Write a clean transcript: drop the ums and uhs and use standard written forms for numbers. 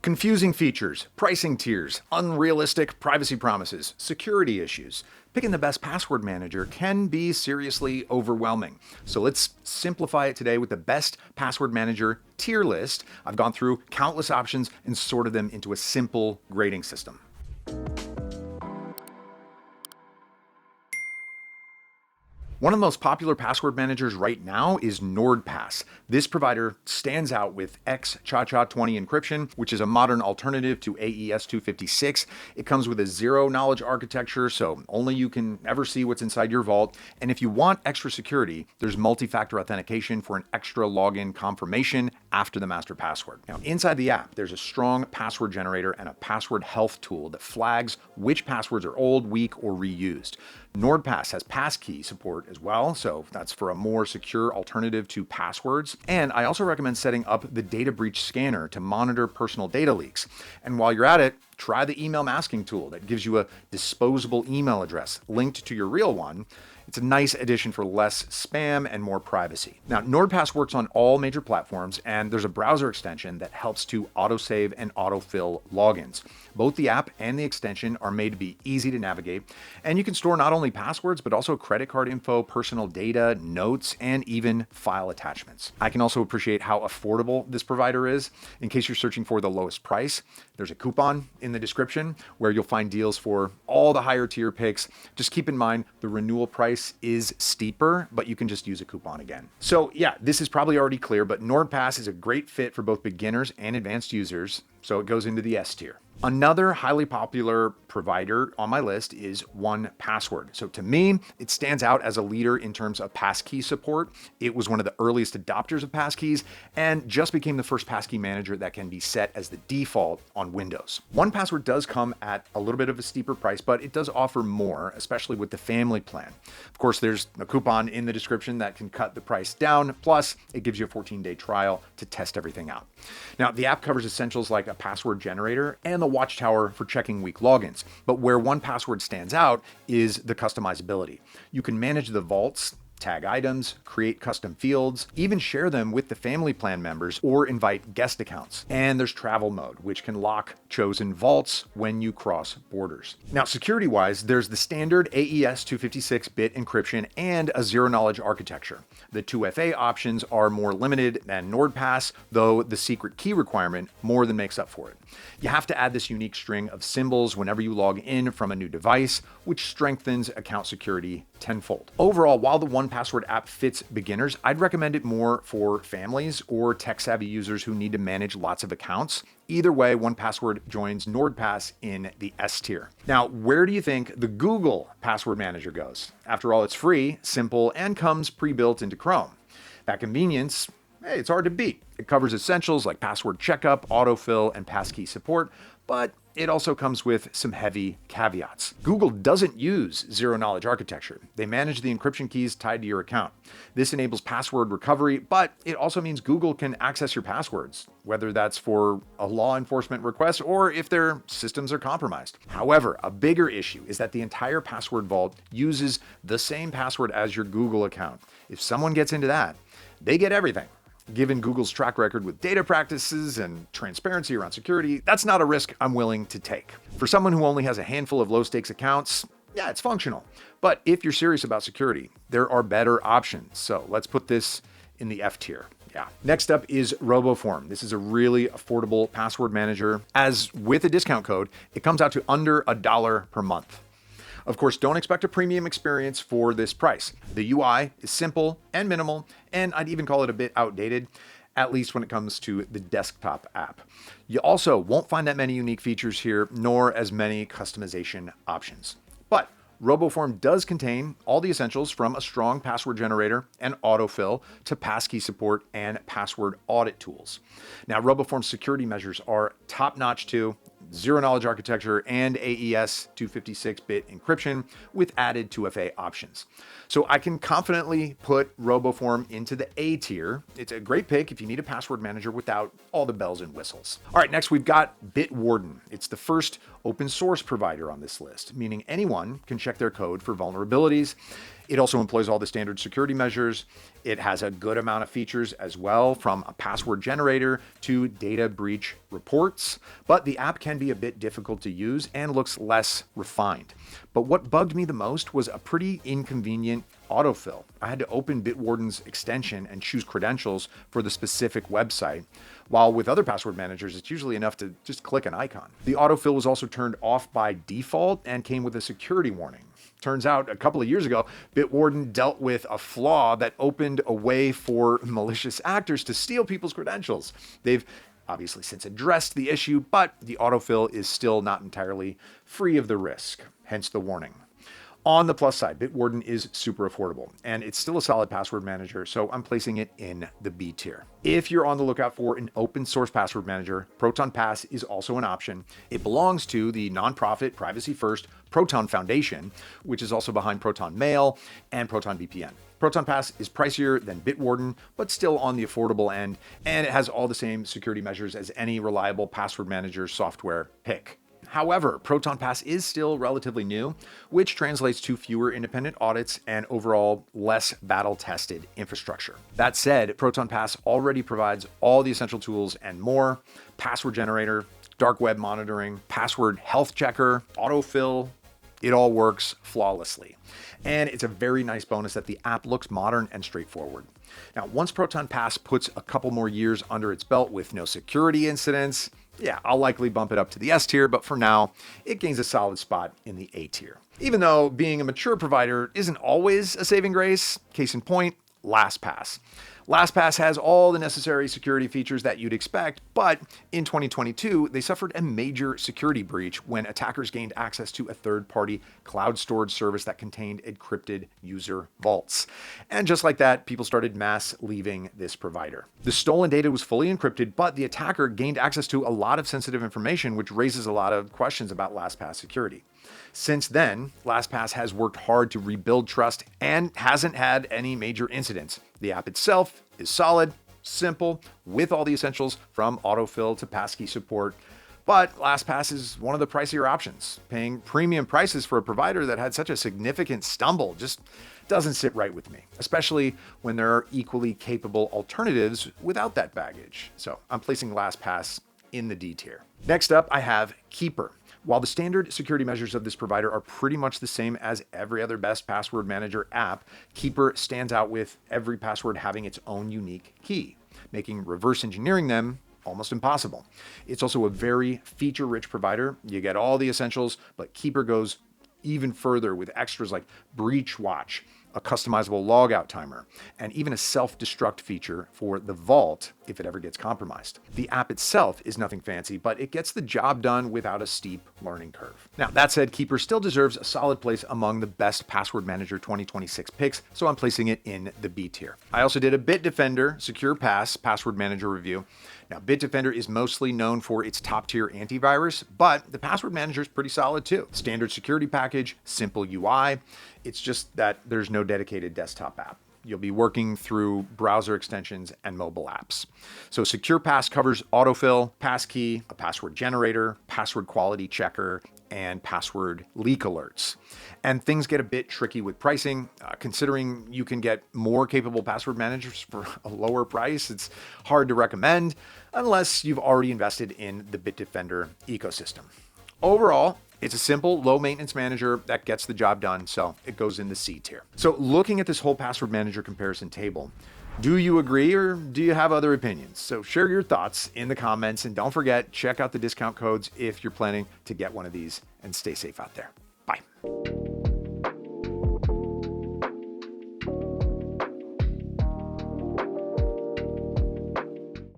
Confusing features, pricing tiers, unrealistic privacy promises, security issues. Picking the best password manager can be seriously overwhelming. So let's simplify it today with the best password manager tier list. I've gone through countless options and sorted them into a simple grading system. One of the most popular password managers right now is NordPass. This provider stands out with XChaCha20 encryption, which is a modern alternative to AES 256. It comes with a zero-knowledge architecture, so only you can ever see what's inside your vault. And if you want extra security, there's multi-factor authentication for an extra login confirmation after the master password. Now, inside the app, there's a strong password generator and a password health tool that flags which passwords are old, weak, or reused. NordPass has passkey support as well, so that's for a more secure alternative to passwords. And I also recommend setting up the data breach scanner to monitor personal data leaks. And while you're at it, try the email masking tool that gives you a disposable email address linked to your real one. It's a nice addition for less spam and more privacy. Now, NordPass works on all major platforms, and there's a browser extension that helps to autosave and autofill logins. Both the app and the extension are made to be easy to navigate, and you can store not only passwords, but also credit card info, personal data, notes, and even file attachments. I can also appreciate how affordable this provider is. In case you're searching for the lowest price, there's a coupon in the description where you'll find deals for all the higher tier picks. Just keep in mind the renewal price is steeper, but you can just use a coupon again. So yeah, this is probably already clear, but NordPass is a great fit for both beginners and advanced users, so it goes into the S tier. Another highly popular provider on my list is 1Password. So to me, it stands out as a leader in terms of passkey support. It was one of the earliest adopters of passkeys and just became the first passkey manager that can be set as the default on Windows. 1Password does come at a little bit of a steeper price, but it does offer more, especially with the family plan. Of course, there's a coupon in the description that can cut the price down. Plus, it gives you a 14-day trial to test everything out. Now, the app covers essentials like a password generator and the watchtower for checking weak logins. But where 1Password stands out is the customizability. You can manage the vaults, tag items, create custom fields, even share them with the family plan members or invite guest accounts. And there's travel mode, which can lock chosen vaults when you cross borders. Now, security-wise, there's the standard AES 256-bit encryption and a zero-knowledge architecture. The 2FA options are more limited than NordPass, though the secret key requirement more than makes up for it. You have to add this unique string of symbols whenever you log in from a new device, which strengthens account security tenfold. Overall, while the 1Password app fits beginners, I'd recommend it more for families or tech-savvy users who need to manage lots of accounts. Either way, 1Password joins NordPass in the S tier. Now, where do you think the Google Password Manager goes? After all, it's free, simple, and comes pre-built into Chrome. That convenience, hey, it's hard to beat. It covers essentials like password checkup, autofill, and passkey support, but it also comes with some heavy caveats. Google doesn't use zero-knowledge architecture. They manage the encryption keys tied to your account. This enables password recovery, but it also means Google can access your passwords, whether that's for a law enforcement request or if their systems are compromised. However, a bigger issue is that the entire password vault uses the same password as your Google account. If someone gets into that, they get everything. Given Google's track record with data practices and transparency around security, that's not a risk I'm willing to take. For someone who only has a handful of low-stakes accounts, yeah, it's functional. But if you're serious about security, there are better options. So let's put this in the F tier. Yeah. Next up is RoboForm. This is a really affordable password manager. As with a discount code, it comes out to under $1 per month. Of course, don't expect a premium experience for this price. The UI is simple and minimal, and I'd even call it a bit outdated, at least when it comes to the desktop app. You also won't find that many unique features here, nor as many customization options. But RoboForm does contain all the essentials from a strong password generator and autofill to passkey support and password audit tools. Now, RoboForm's security measures are top-notch too. Zero-knowledge architecture and AES 256-bit encryption with added 2FA options. So I can confidently put RoboForm into the A tier. It's a great pick if you need a password manager without all the bells and whistles. All right, next we've got Bitwarden. It's the first open source provider on this list, meaning anyone can check their code for vulnerabilities. It also employs all the standard security measures. It has a good amount of features as well, from a password generator to data breach reports, but the app can be a bit difficult to use and looks less refined. But what bugged me the most was a pretty inconvenient autofill. I had to open Bitwarden's extension and choose credentials for the specific website, while with other password managers, it's usually enough to just click an icon. The autofill was also turned off by default and came with a security warning. Turns out a couple of years ago, Bitwarden dealt with a flaw that opened a way for malicious actors to steal people's credentials. They've obviously since addressed the issue, but the autofill is still not entirely free of the risk, hence the warning. On the plus side, Bitwarden is super affordable, and it's still a solid password manager, so I'm placing it in the B tier. If you're on the lookout for an open source password manager, Proton Pass is also an option. It belongs to the nonprofit Privacy First Proton Foundation, which is also behind Proton Mail and Proton VPN. Proton Pass is pricier than Bitwarden, but still on the affordable end, and it has all the same security measures as any reliable password manager software pick. However, Proton Pass is still relatively new, which translates to fewer independent audits and overall less battle-tested infrastructure. That said, Proton Pass already provides all the essential tools and more: password generator, dark web monitoring, password health checker, autofill. It all works flawlessly. And it's a very nice bonus that the app looks modern and straightforward. Now, once Proton Pass puts a couple more years under its belt with no security incidents, yeah, I'll likely bump it up to the S tier, but for now, it gains a solid spot in the A tier. Even though being a mature provider isn't always a saving grace, case in point, LastPass. LastPass has all the necessary security features that you'd expect, but in 2022, they suffered a major security breach when attackers gained access to a third-party cloud storage service that contained encrypted user vaults. And just like that, people started mass leaving this provider. The stolen data was fully encrypted, but the attacker gained access to a lot of sensitive information, which raises a lot of questions about LastPass security. Since then, LastPass has worked hard to rebuild trust and hasn't had any major incidents. The app itself is solid, simple, with all the essentials from autofill to passkey support. But LastPass is one of the pricier options. Paying premium prices for a provider that had such a significant stumble just doesn't sit right with me, especially when there are equally capable alternatives without that baggage. So I'm placing LastPass in the D tier. Next up, I have Keeper. While the standard security measures of this provider are pretty much the same as every other best password manager app, Keeper stands out with every password having its own unique key, making reverse engineering them almost impossible. It's also a very feature-rich provider. You get all the essentials, but Keeper goes even further with extras like Breach Watch, a customizable logout timer, and even a self-destruct feature for the vault if it ever gets compromised. The app itself is nothing fancy, but it gets the job done without a steep learning curve. Now, that said, Keeper still deserves a solid place among the best Password Manager 2026 picks, so I'm placing it in the B tier. I also did a Bitdefender Secure Pass Password Manager review. Now, Bitdefender is mostly known for its top-tier antivirus, but the Password Manager is pretty solid too. Standard security package, simple UI. It's just that there's no dedicated desktop app. You'll be working through browser extensions and mobile apps. So Secure Pass covers autofill, passkey, a password generator, password quality checker, and password leak alerts. And things get a bit tricky with pricing. Considering you can get more capable password managers for a lower price, it's hard to recommend unless you've already invested in the Bitdefender ecosystem. Overall, it's a simple, low-maintenance manager that gets the job done, so it goes in the C tier. So looking at this whole password manager comparison table, do you agree or do you have other opinions? So share your thoughts in the comments, and don't forget, check out the discount codes if you're planning to get one of these, and stay safe out there.